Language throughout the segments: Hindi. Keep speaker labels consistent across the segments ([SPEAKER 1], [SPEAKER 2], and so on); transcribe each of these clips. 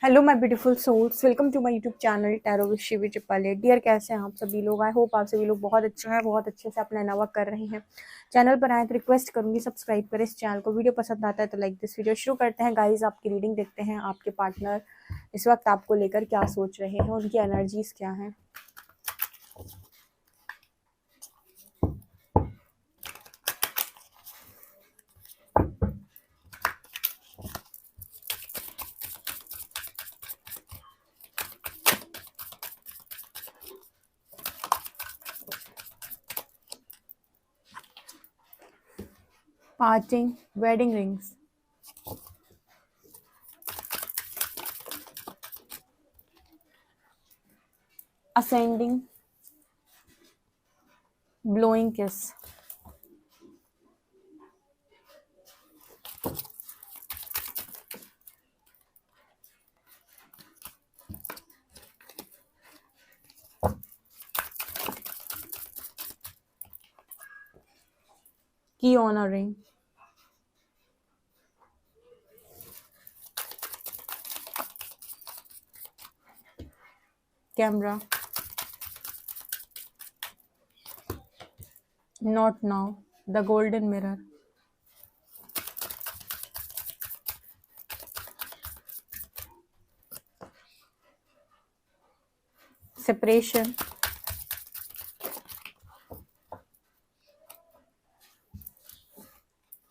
[SPEAKER 1] Hello my beautiful souls, welcome to my YouTube channel tarot with Shivi Chippale. Dear, कैसे हैं आप सभी लोग? आई होप आप सभी लोग बहुत अच्छे हैं, बहुत अच्छे से अपना नवा कर रहे हैं। चैनल पर आए तो रिक्वेस्ट करूंगी सब्सक्राइब करें इस चैनल को। वीडियो पसंद आता है तो लाइक दिस वीडियो। शुरू करते हैं गाइज। आपकी रीडिंग देखते हैं। आपके पार्टनर इस वक्त आपको लेकर क्या सोच रहे हैं, उनकी एनर्जीज क्या हैं। Parting, wedding rings, ascending, blowing kiss, की honouring, camera, not now, the golden mirror, separation,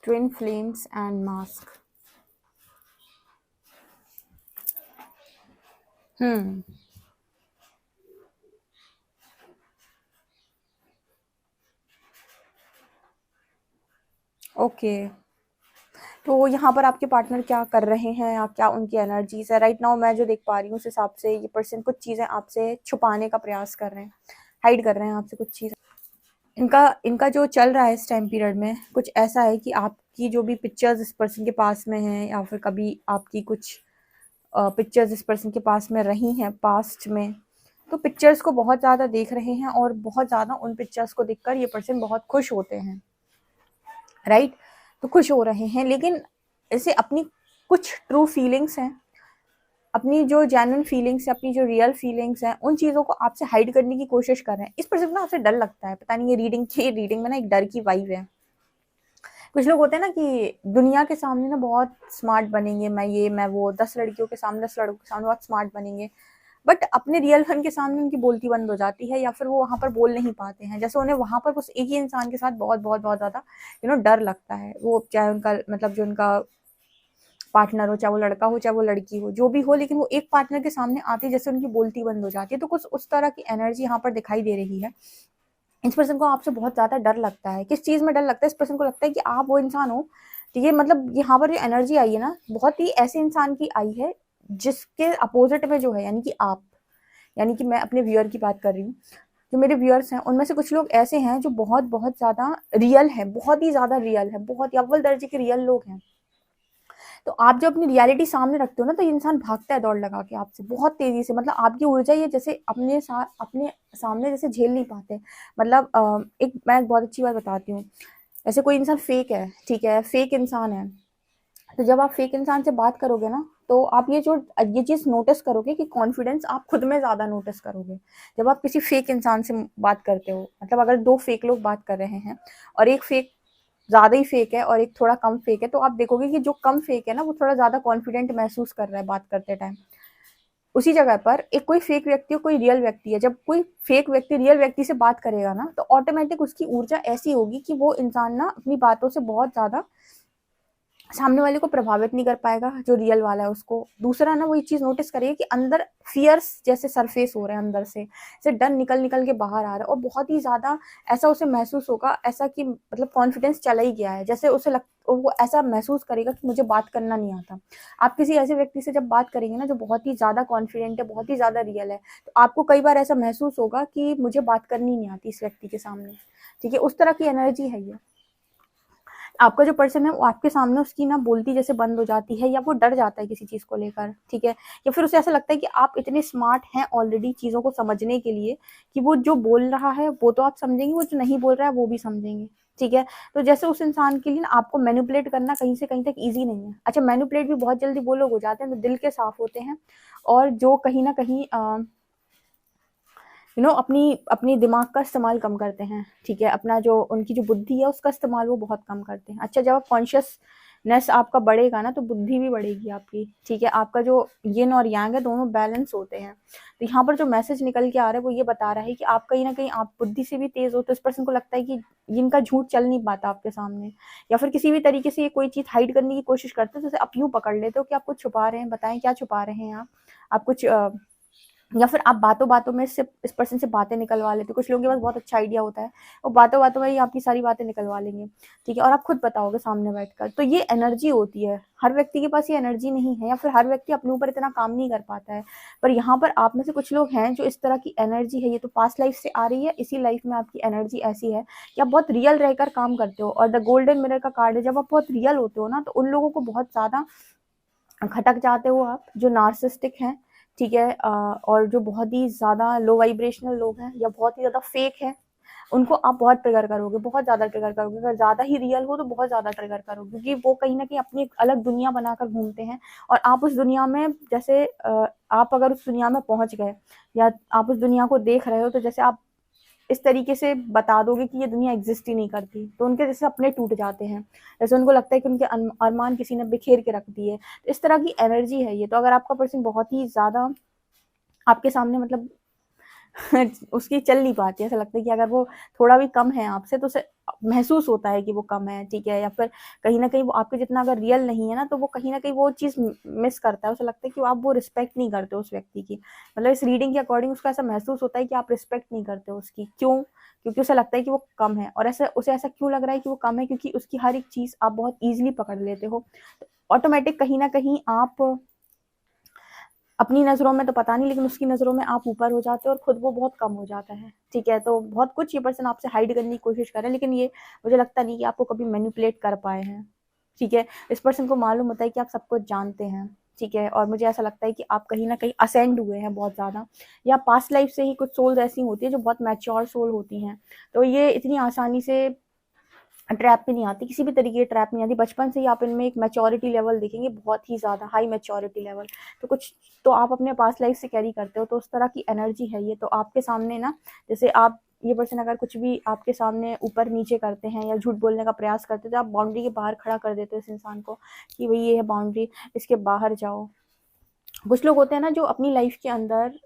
[SPEAKER 1] twin flames and mask. Okay, तो यहाँ पर आपके पार्टनर क्या कर रहे हैं या क्या उनकी एनर्जीज है राइट नाउ? मैं जो देख पा रही हूँ उस हिसाब से ये पर्सन कुछ चीज़ें आपसे छुपाने का प्रयास कर रहे हैं, हाइड कर रहे हैं आपसे कुछ चीज़ें। इनका इनका जो चल रहा है इस टाइम पीरियड में कुछ ऐसा है कि आपकी जो भी पिक्चर्स इस पर्सन के पास में हैं, या फिर कभी आपकी कुछ पिक्चर्स इस पर्सन के पास में रही हैं पास्ट में, तो पिक्चर्स को बहुत ज़्यादा देख रहे हैं और बहुत ज़्यादा उन पिक्चर्स को देखकर ये पर्सन बहुत खुश होते हैं, राइट? तो खुश हो रहे हैं, लेकिन ऐसे अपनी कुछ ट्रू फीलिंग्स हैं, अपनी जो जेन्युइन फीलिंग्स है, अपनी जो रियल फीलिंग्स हैं, उन चीज़ों को आपसे हाइड करने की कोशिश कर रहे हैं। इस पर्सन को ना आपसे डर लगता है, पता नहीं ये रीडिंग में ना एक डर की वाइब है। कुछ लोग होते हैं ना कि दुनिया के सामने ना बहुत स्मार्ट बनेंगे, मैं वो 10 लड़कियों के सामने 10 लड़कों के सामने बहुत स्मार्ट बनेंगे, बट अपने रियल फन के सामने उनकी बोलती बंद हो जाती है, या फिर वो वहाँ पर बोल नहीं पाते हैं। जैसे उन्हें वहाँ पर उस एक ही इंसान के साथ बहुत बहुत बहुत ज़्यादा डर लगता है। वो चाहे उनका मतलब जो उनका पार्टनर हो, चाहे वो लड़का हो चाहे वो लड़की हो, जो भी हो, लेकिन वो एक पार्टनर के सामने आते जैसे उनकी बोलती बंद हो जाती है। तो कुछ उस तरह की एनर्जी यहाँ पर दिखाई दे रही है। इस पर्सन को आपसे बहुत ज़्यादा डर लगता है। किस चीज़ में डर लगता है? इस पर्सन को लगता है कि आप वो इंसान हो, ठीक है, मतलब यहाँ पर जो एनर्जी आई है ना, बहुत ही ऐसे इंसान की आई है जिसके अपोजिट में जो है, यानी कि आप, यानी कि मैं अपने व्यूअर की बात कर रही हूँ। जो मेरे व्यूअर्स हैं उनमें से कुछ लोग ऐसे हैं जो बहुत बहुत ज़्यादा रियल है, बहुत ही ज़्यादा रियल है, बहुत ही अव्वल दर्जे के रियल लोग हैं। तो आप जब अपनी रियलिटी सामने रखते हो ना, तो ये इंसान भागता है दौड़ लगा के आपसे बहुत तेजी से। मतलब आपकी ऊर्जा ये जैसे अपने सामने जैसे झेल नहीं पाते। मतलब एक मैं एक बहुत अच्छी बात बताती हूँ। ऐसे कोई इंसान फेक है, ठीक है, फेक इंसान है, तो जब आप फेक इंसान से बात करोगे ना, तो आप ये चीज़ नोटिस करोगे कि कॉन्फिडेंस आप खुद में ज़्यादा नोटिस करोगे जब आप किसी फेक इंसान से बात करते हो। मतलब अगर दो फेक लोग बात कर रहे हैं और एक फेक ज़्यादा ही फेक है और एक थोड़ा कम फेक है, तो आप देखोगे कि जो कम फेक है ना, वो थोड़ा ज़्यादा कॉन्फिडेंट महसूस कर रहा है बात करते टाइम। उसी जगह पर एक कोई फेक व्यक्ति और कोई रियल व्यक्ति है, जब कोई फेक व्यक्ति रियल व्यक्ति से बात करेगा ना, तो ऑटोमेटिक उसकी ऊर्जा ऐसी होगी कि वो इंसान ना अपनी बातों से बहुत ज़्यादा सामने वाले को प्रभावित नहीं कर पाएगा, जो रियल वाला है उसको। दूसरा ना वो ये चीज़ नोटिस करिए कि अंदर फियर्स जैसे सरफेस हो रहे हैं, अंदर से जैसे डर निकल निकल के बाहर आ रहा है, और बहुत ही ज़्यादा ऐसा उसे महसूस होगा, ऐसा कि मतलब कॉन्फिडेंस चला ही गया है, जैसे वो ऐसा महसूस करेगा कि मुझे बात करना नहीं आता। आप किसी ऐसे व्यक्ति से जब बात करेंगे ना जो बहुत ही ज़्यादा कॉन्फिडेंट है, बहुत ही ज़्यादा रियल है, तो आपको कई बार ऐसा महसूस होगा कि मुझे बात करनी नहीं आती इस व्यक्ति के सामने, ठीक है। उस तरह की एनर्जी है ये। आपका जो पर्सन है वो आपके सामने उसकी ना बोलती जैसे बंद हो जाती है, या वो डर जाता है किसी चीज़ को लेकर, ठीक है, या फिर उसे ऐसा लगता है कि आप इतने स्मार्ट हैं ऑलरेडी चीज़ों को समझने के लिए कि वो जो बोल रहा है वो तो आप समझेंगे, वो जो नहीं बोल रहा है वो भी समझेंगे, ठीक है। तो जैसे उस इंसान के लिए ना आपको मैनिपुलेट करना कहीं से कहीं तक ईजी नहीं है। अच्छा, मैनिपुलेट भी बहुत जल्दी वो लोग हो जाते हैं जो दिल के साफ होते हैं और जो कहीं ना कहीं अपनी अपनी दिमाग का इस्तेमाल कम करते हैं, ठीक है। अपना जो उनकी जो बुद्धि है उसका इस्तेमाल वो बहुत कम करते हैं। अच्छा, जब आप कॉन्शियसनेस आपका बढ़ेगा ना तो बुद्धि भी बढ़ेगी आपकी, ठीक है। आपका जो यिन और यांग है दोनों बैलेंस होते हैं। तो यहाँ पर जो मैसेज निकल के आ रहा है वो ये बता रहा है कि आप कहीं ना कहीं आप बुद्धि से भी तेज हो, तो इस पर्सन को लगता है कि इनका झूठ चल नहीं पाता आपके सामने, या फिर किसी भी तरीके से ये कोई चीज़ हाइड करने की कोशिश करते हैं, जैसे आप यूँ पकड़ लेते हो कि आप कुछ छुपा रहे हैं, बताएं क्या छुपा रहे हैं आप कुछ या फिर आप बातों बातों में से इस पर्सन से बातें निकलवा लेते हो। कुछ लोगों के पास बहुत अच्छा आइडिया होता है, वो बातों बातों में ही आपकी सारी बातें निकलवा लेंगे, ठीक है, और आप खुद बताओगे सामने बैठकर। तो ये एनर्जी होती है, हर व्यक्ति के पास ये एनर्जी नहीं है, या फिर हर व्यक्ति अपने ऊपर इतना काम नहीं कर पाता है। पर यहाँ पर आप में से कुछ लोग हैं जो इस तरह की एनर्जी है, ये तो पास्ट लाइफ से आ रही है, इसी लाइफ में आपकी एनर्जी ऐसी है कि आप बहुत रियल रहकर काम करते हो। और द गोल्डन मिरर का कार्ड है, जब आप बहुत रियल होते हो ना तो उन लोगों को बहुत ज़्यादा खटक जाते हो आप, जो नार्सिसिस्टिक हैं, ठीक है, और जो बहुत ही ज़्यादा लो वाइब्रेशनल लोग हैं या बहुत ही ज़्यादा फेक है, उनको आप बहुत ट्रिगर करोगे, बहुत ज़्यादा ट्रिगर करोगे। अगर ज़्यादा ही रियल हो तो बहुत ज़्यादा ट्रिगर करोगे, क्योंकि वो कहीं ना कहीं अपनी एक अलग दुनिया बनाकर घूमते हैं। और आप उस दुनिया में जैसे आप अगर उस दुनिया में पहुंच गए या आप उस दुनिया को देख रहे हो, तो जैसे आप इस तरीके से बता दोगे कि ये दुनिया एग्जिस्ट ही नहीं करती, तो उनके जैसे अपने टूट जाते हैं, जैसे उनको लगता है कि उनके अरमान किसी ने बिखेर के रख दिए। तो इस तरह की एनर्जी है ये। तो अगर आपका पर्सन बहुत ही ज़्यादा आपके सामने मतलब उसकी चल नहीं पाती है, ऐसा लगता है कि अगर वो थोड़ा भी कम है आपसे तो उसे महसूस होता है कि वो कम है, ठीक है, या फिर कहीं ना कहीं वो आपके जितना अगर रियल नहीं है ना तो वो कहीं ना कहीं वो चीज़ मिस करता है, उसे लगता है कि आप वो रिस्पेक्ट नहीं करते उस व्यक्ति की। मतलब इस रीडिंग के अकॉर्डिंग उसको ऐसा महसूस होता है कि आप रिस्पेक्ट नहीं करते उसकी। क्यों? क्योंकि उसे लगता है कि वो कम है। और ऐसा उसे ऐसा क्यों लग रहा है कि वो कम है? क्योंकि उसकी हर एक चीज़ आप बहुत ईजिली पकड़ लेते हो, तो ऑटोमेटिक कहीं ना कहीं आप अपनी नज़रों में तो पता नहीं, लेकिन उसकी नज़रों में आप ऊपर हो जाते हो और खुद वो बहुत कम हो जाता है, ठीक है। तो बहुत कुछ ये पर्सन आपसे हाइड करने की कोशिश कर रहे हैं, लेकिन ये मुझे लगता नहीं कि आपको कभी मैनिपुलेट कर पाए हैं, ठीक है। इस पर्सन को मालूम होता है कि आप सब कुछ जानते हैं, ठीक है, और मुझे ऐसा लगता है कि आप कहीं ना कहीं असेंड हुए हैं बहुत ज़्यादा, या पास्ट लाइफ से ही कुछ सोल्स ऐसी होती है जो बहुत मैच्योर सोल होती हैं, तो ये इतनी आसानी से ट्रैप में नहीं आती, किसी भी तरीके की ट्रैप नहीं आती। बचपन से ही आप इनमें एक मैच्योरिटी लेवल देखेंगे, बहुत ही ज़्यादा हाई मैच्योरिटी लेवल। तो कुछ तो आप अपने पास्ट लाइफ से कैरी करते हो, तो उस तरह की एनर्जी है ये। तो आपके सामने ना, जैसे आप ये पर्सन अगर कुछ भी आपके सामने ऊपर नीचे करते हैं या झूठ बोलने का प्रयास करते हैं, तो आप बाउंड्री के बाहर खड़ा कर देते हो इस इंसान को कि भाई ये है बाउंड्री, इसके बाहर जाओ। कुछ लोग होते हैं ना जो अपनी लाइफ के अंदर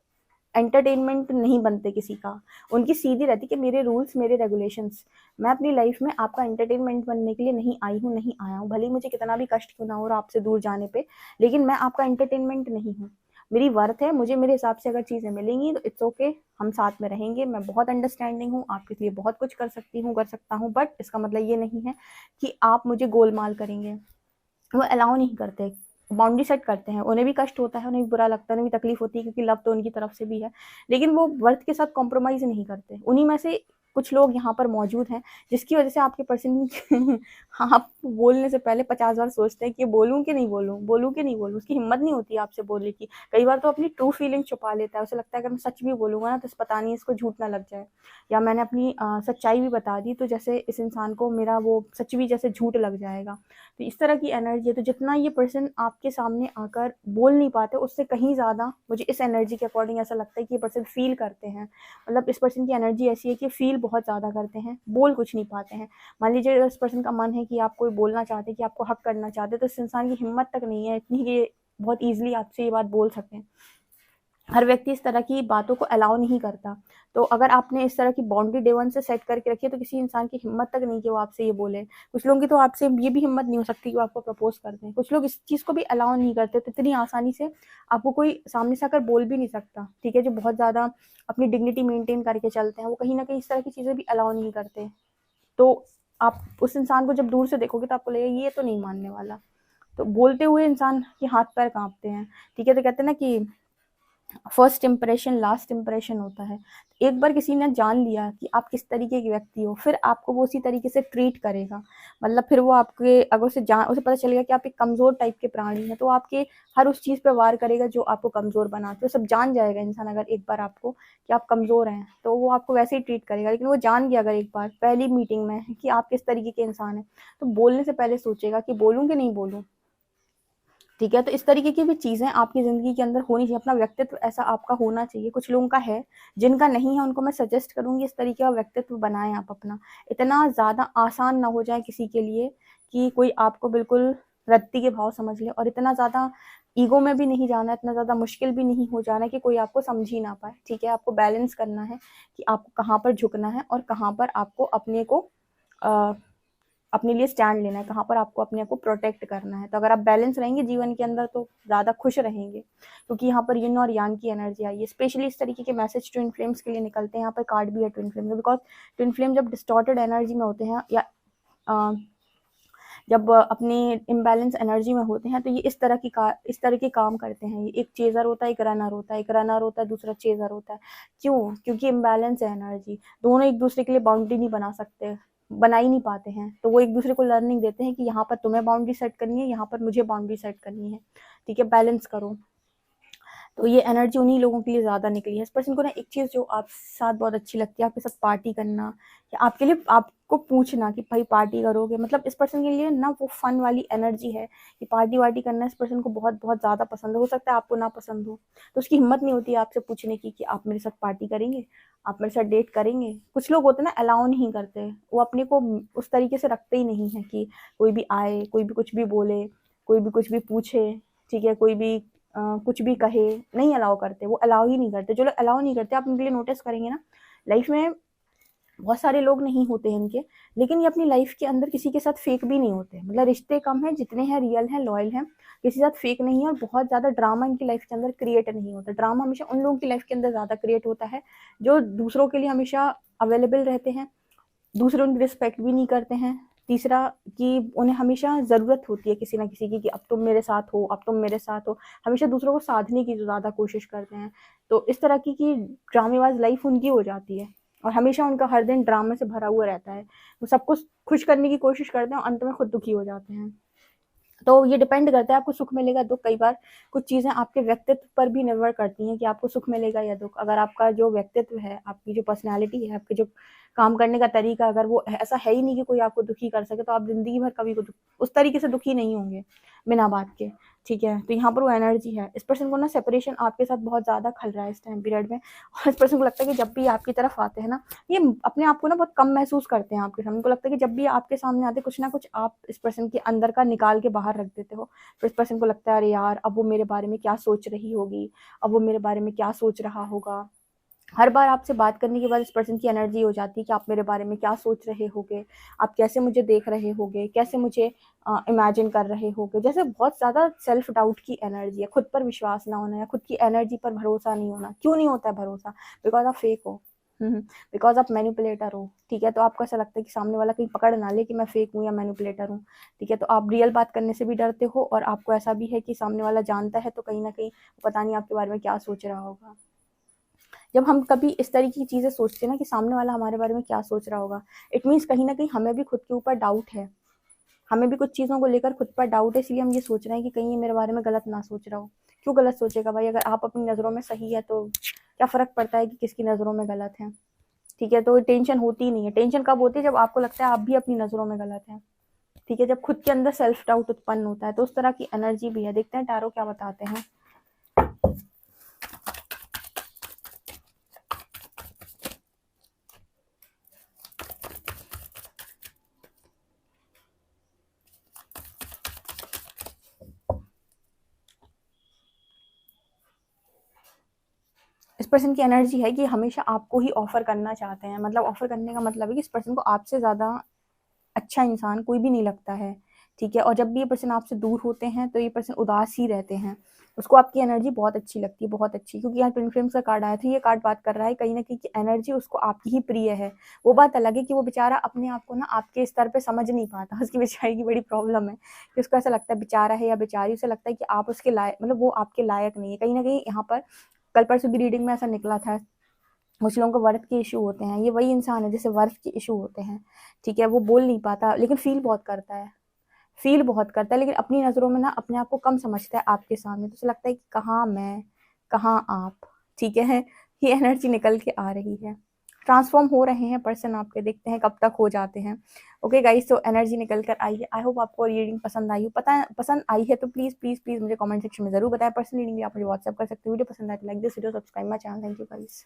[SPEAKER 1] एंटरटेनमेंट नहीं बनते किसी का, उनकी सीधी रहती कि मेरे रूल्स मेरे रेगुलेशंस, मैं अपनी लाइफ में आपका एंटरटेनमेंट बनने के लिए नहीं आई हूँ, नहीं आया हूँ, भले ही मुझे कितना भी कष्ट क्यों ना हो रहा आपसे दूर जाने पे, लेकिन मैं आपका एंटरटेनमेंट नहीं हूँ। मेरी वर्थ है, मुझे मेरे हिसाब से अगर चीज़ें मिलेंगी तो इट्स ओके, हम साथ में रहेंगे, मैं बहुत अंडरस्टैंडिंग हूँ, आपके लिए बहुत कुछ कर सकती हूँ, कर सकता हूँ, बट इसका मतलब ये नहीं है कि आप मुझे गोलमाल करेंगे। वो अलाउ नहीं करते, बाउंड्री सेट करते हैं, उन्हें भी कष्ट होता है, उन्हें भी बुरा लगता है, उन्हें भी तकलीफ होती है, क्योंकि लव तो उनकी तरफ से भी है, लेकिन वो वर्थ के साथ कॉम्प्रोमाइज़ नहीं करते। उन्हीं में से कुछ लोग यहाँ पर मौजूद हैं जिसकी वजह से आपके पर्सन हाँ, आप बोलने से पहले 50 बार सोचते हैं कि बोलूँ कि नहीं बोलूँ, बोलूँ कि नहीं बोलूँ। उसकी हिम्मत नहीं होती है आपसे बोलने की। कई बार तो अपनी ट्रू फीलिंग छुपा लेता है, उसे लगता है अगर मैं सच भी बोलूँगा ना तो पता नहीं इसको झूठ ना लग जाए, या मैंने अपनी सच्चाई भी बता दी तो जैसे इस इंसान को मेरा वो सच भी जैसे झूठ लग जाएगा। तो इस तरह की एनर्जी है। तो जितना ये पर्सन आपके सामने आकर बोल नहीं पाते, उससे कहीं ज़्यादा मुझे इस एनर्जी के अकॉर्डिंग ऐसा लगता है कि ये पर्सन फील करते हैं। मतलब इस पर्सन की एनर्जी ऐसी है कि फील बहुत ज़्यादा करते हैं, बोल कुछ नहीं पाते हैं। मान लीजिए अगर इस पर्सन का मन है कि आप कोई बोलना चाहते हैं, कि आपको हक करना चाहते हैं, तो इस इंसान की हिम्मत तक नहीं है इतनी कि बहुत ईजिली आपसे ये बात बोल सकें। हर व्यक्ति इस तरह की बातों को अलाउ नहीं करता। तो अगर आपने इस तरह की बाउंड्री डे वन से सेट करके रखी है, तो किसी इंसान की हिम्मत तक नहीं कि वो आपसे ये बोले। कुछ लोगों की तो आपसे ये भी हिम्मत नहीं हो सकती कि वो आपको प्रपोज कर दें। कुछ लोग इस चीज़ को भी अलाउ नहीं करते, तो इतनी आसानी से आपको कोई सामने से आकर बोल भी नहीं सकता, ठीक है। जो बहुत ज़्यादा अपनी डिग्निटी मेंटेन करके चलते हैं, वो कहीं ना कहीं इस तरह की चीज़ें भी अलाउ नहीं करते। तो आप उस इंसान को जब दूर से देखोगे तो आपको लगेगा ये तो नहीं मानने वाला। तो बोलते हुए इंसान के हाथ पैर कांपते हैं, ठीक है। तो कहते हैं ना कि फर्स्ट इम्प्रेशन लास्ट इम्प्रेशन होता है। एक बार किसी ने जान लिया कि आप किस तरीके के व्यक्ति हो, फिर आपको वो उसी तरीके से ट्रीट करेगा। मतलब फिर वो आपके, अगर उसे पता चलेगा कि आप एक कमज़ोर टाइप के प्राणी हैं, तो आपके हर उस चीज़ पे वार करेगा जो आपको कमज़ोर बनाती है। सब जान जाएगा इंसान, अगर एक बार आपको कि आप कमज़ोर हैं, तो वो आपको वैसे ही ट्रीट करेगा। लेकिन वो जान गया अगर एक बार पहली मीटिंग में कि आप किस तरीके के इंसान हैं, तो बोलने से पहले सोचेगा कि बोलूँ कि नहीं बोलूँ। ठीक है, तो इस तरीके की भी चीज़ें आपकी ज़िंदगी के अंदर होनी चाहिए। अपना व्यक्तित्व ऐसा आपका होना चाहिए। कुछ लोगों का है, जिनका नहीं है, उनको मैं सजेस्ट करूँगी इस तरीके का व्यक्तित्व बनाएँ आप अपना। इतना ज़्यादा आसान ना हो जाए किसी के लिए कि कोई आपको बिल्कुल रत्ती के भाव समझ ले, और इतना ज़्यादा ईगो में भी नहीं जाना है, इतना ज़्यादा मुश्किल भी नहीं हो जाना है कि कोई आपको समझ ही ना पाए। ठीक है, आपको बैलेंस करना है कि आपको कहाँ पर झुकना है और कहाँ पर आपको अपने को अ, अपने लिए स्टैंड लेना है, कहाँ पर आपको अपने आप को प्रोटेक्ट करना है। तो अगर आप बैलेंस रहेंगे जीवन के अंदर, तो ज़्यादा खुश रहेंगे, क्योंकि यहाँ पर यिन और यांग की एनर्जी आई है। स्पेशली इस तरीके के मैसेज ट्विन फ्लेम्स के लिए निकलते हैं। यहाँ पर कार्ड भी है ट्विन फ्लेम का, बिकॉज ट्विन फ्लेम जब डिस्टॉर्टेड एनर्जी में होते हैं, या जब अपने इम्बैलेंस एनर्जी में होते हैं, तो ये इस तरह के काम करते हैं। ये एक चेज़र होता है, एक रनर होता है, एक रनर होता है, दूसरा चेज़र होता है। क्यों? क्योंकि इम्बैलेंस है एनर्जी, दोनों एक दूसरे के लिए बाउंड्री नहीं बना ही नहीं पाते हैं। तो वो एक दूसरे को लर्निंग देते हैं कि यहाँ पर तुम्हें बाउंड्री सेट करनी है, यहाँ पर मुझे बाउंड्री सेट करनी है। ठीक है, बैलेंस करो। तो ये एनर्जी उन्हीं लोगों के लिए ज़्यादा निकली है। इस पर्सन को ना एक चीज़ जो आप साथ बहुत अच्छी लगती है, आपके साथ पार्टी करना, या आपके लिए आपको पूछना कि भाई पार्टी करोगे। मतलब इस पर्सन के लिए ना वो फन वाली एनर्जी है कि पार्टी वार्टी करना इस पर्सन को बहुत बहुत ज़्यादा पसंद हो सकता है आपको ना पसंद हो, तो उसकी हिम्मत नहीं होती है आपसे पूछने की कि आप मेरे साथ पार्टी करेंगे, आप मेरे साथ डेट करेंगे। कुछ लोग होते हैं ना, अलाउ नहीं करते, वो अपने को उस तरीके से रखते ही नहीं है कि कोई भी आए, कोई भी कुछ भी बोले, कोई भी कुछ भी पूछे। ठीक है, कोई भी कुछ भी कहे, नहीं अलाउ करते, वो अलाउ ही नहीं करते। जो लोग अलाउ नहीं करते, आप उनके लिए नोटिस करेंगे ना, लाइफ में बहुत सारे लोग नहीं होते हैं इनके, लेकिन ये अपनी लाइफ के अंदर किसी के साथ फेक भी नहीं होते। मतलब रिश्ते कम हैं, जितने हैं रियल हैं, लॉयल हैं, किसी के साथ फेक नहीं है। और बहुत ज़्यादा ड्रामा इनकी लाइफ के अंदर क्रिएट नहीं होता। ड्रामा हमेशा उन लोगों की लाइफ के अंदर ज़्यादा क्रिएट होता है जो दूसरों के लिए हमेशा अवेलेबल रहते हैं, दूसरे उनकी रिस्पेक्ट भी नहीं करते हैं। तीसरा कि उन्हें हमेशा ज़रूरत होती है किसी ना किसी की कि अब तुम मेरे साथ हो, अब तुम मेरे साथ हो। हमेशा दूसरों को साधने की जो ज़्यादा कोशिश करते हैं। तो इस तरह की ड्रामेबाज लाइफ उनकी हो जाती है, और हमेशा उनका हर दिन ड्रामे से भरा हुआ रहता है। वो सबको खुश करने की कोशिश करते हैं और अंत में खुद दुखी हो जाते हैं। तो ये डिपेंड करता है आपको सुख मिलेगा दुख। कई बार कुछ चीज़ें आपके व्यक्तित्व पर भी निर्भर करती हैं कि आपको सुख मिलेगा या दुख। अगर आपका जो व्यक्तित्व है, आपकी जो पर्सनैलिटी है, आपके जो काम करने का तरीका, अगर वो ऐसा है ही नहीं कि कोई आपको दुखी कर सके, तो आप ज़िंदगी भर कभी उस तरीके से दुखी नहीं होंगे बिना बात के। ठीक है, तो यहाँ पर वो एनर्जी है। इस पर्सन को ना सेपरेशन आपके साथ बहुत ज़्यादा खल रहा है इस टाइम पीरियड में, और इस पर्सन को लगता है कि जब भी आपकी तरफ आते हैं ना, ये अपने आप को ना बहुत कम महसूस करते हैं आपके सामने। उनको लगता है कि जब भी आपके सामने आते, कुछ ना कुछ आप इस पर्सन के अंदर का निकाल के बाहर रख देते हो। फिर इस पर्सन को लगता है अरे यार, अब वो मेरे बारे में क्या सोच रही होगी, अब वो मेरे बारे में क्या सोच रहा होगा। हर बार आपसे बात करने के बाद इस पर्सन की एनर्जी हो जाती है कि आप मेरे बारे में क्या सोच रहे होगे, आप कैसे मुझे देख रहे होगे, कैसे मुझे इमेजिन कर रहे होगे। जैसे बहुत ज़्यादा सेल्फ डाउट की एनर्जी है, खुद पर विश्वास ना होना, या खुद की एनर्जी पर भरोसा नहीं होना। क्यों नहीं होता है भरोसा? बिकॉज आप फेक हो, बिकॉज आप मैनिपुलेटर हो। ठीक है, तो आपको ऐसा लगता है कि सामने वाला कहीं पकड़ ना ले कि मैं फेक हूँ या मैनिपुलेटर हूँ। ठीक है, तो आप रियल बात करने से भी डरते हो, और आपको ऐसा भी है कि सामने वाला जानता है, तो कहीं ना कहीं पता नहीं आपके बारे में क्या सोच रहा होगा। जब हम कभी इस तरीके की चीज़ें सोचते हैं ना कि सामने वाला हमारे बारे में क्या सोच रहा होगा, इट मीन्स कहीं ना कहीं हमें भी खुद के ऊपर डाउट है, हमें भी कुछ चीज़ों को लेकर खुद पर डाउट है। इसलिए हम ये सोच रहे हैं कि कहीं ये मेरे बारे में गलत ना सोच रहा हो। क्यों गलत सोचेगा भाई? अगर आप अपनी नज़रों में सही है, तो क्या फ़र्क पड़ता है कि किसकी नज़रों में गलत है? ठीक है, तो टेंशन होती ही नहीं है। टेंशन कब होती है? जब आपको लगता है आप भी अपनी नज़रों में गलत हैं। ठीक है, जब खुद के अंदर सेल्फ डाउट उत्पन्न होता है। तो उस तरह की एनर्जी भी है। देखते हैं टैरो क्या बताते हैं। इस पर्सन की एनर्जी है कि हमेशा आपको ही ऑफर करना चाहते हैं। मतलब ऑफर करने का मतलब है कि इस पर्सन को आपसे ज़्यादा अच्छा इंसान कोई भी नहीं लगता है। ठीक है, और जब भी ये पर्सन आपसे दूर होते हैं, तो ये पर्सन उदास ही रहते हैं। उसको आपकी एनर्जी बहुत अच्छी लगती है, बहुत अच्छी, क्योंकि यहाँ ट्विन फ्लेम्स का कार्ड आया था। ये कार्ड बात कर रहा है कहीं ना कहीं की एनर्जी उसको आपकी ही प्रिय है। वो बात अलग है कि वो बेचारा अपने आप को ना आपके स्तर पे समझ नहीं पाता। उसकी बेचारी की बड़ी प्रॉब्लम है कि उसको ऐसा लगता है बेचारा है या बेचारी, उसे लगता है कि आप उसके लायक, मतलब वो आपके लायक नहीं है। कहीं ना कहीं यहाँ पर कल परसों की रीडिंग में ऐसा निकला था, कुछ लोगों को वर्थ के इशू होते हैं, ये वही इंसान है जिसे वर्थ के इशू होते हैं, ठीक है। वो बोल नहीं पाता लेकिन फील बहुत करता है, फील बहुत करता है, लेकिन अपनी नज़रों में ना अपने आप को कम समझता है आपके सामने, तो उसे लगता है कि कहाँ मैं, कहाँ आप, ठीक है। ये एनर्जी निकल के आ रही है, ट्रांसफॉर्म हो रहे हैं पर्सन आपके, देखते हैं कब तक हो जाते हैं। ओके गाइस, तो एनर्जी निकल कर आई है। आई होप आपको रीडिंग पसंद आई हो, पसंद आई है तो प्लीज़ प्लीज़ प्लीज़ मुझे कमेंट सेक्शन में ज़रूर बताएं। पर्सनल रीडिंग भी आप मुझे व्हाट्सएप कर सकते हो। वीडियो पसंद आए तो like this video, subscribe my channel. Thank you guys.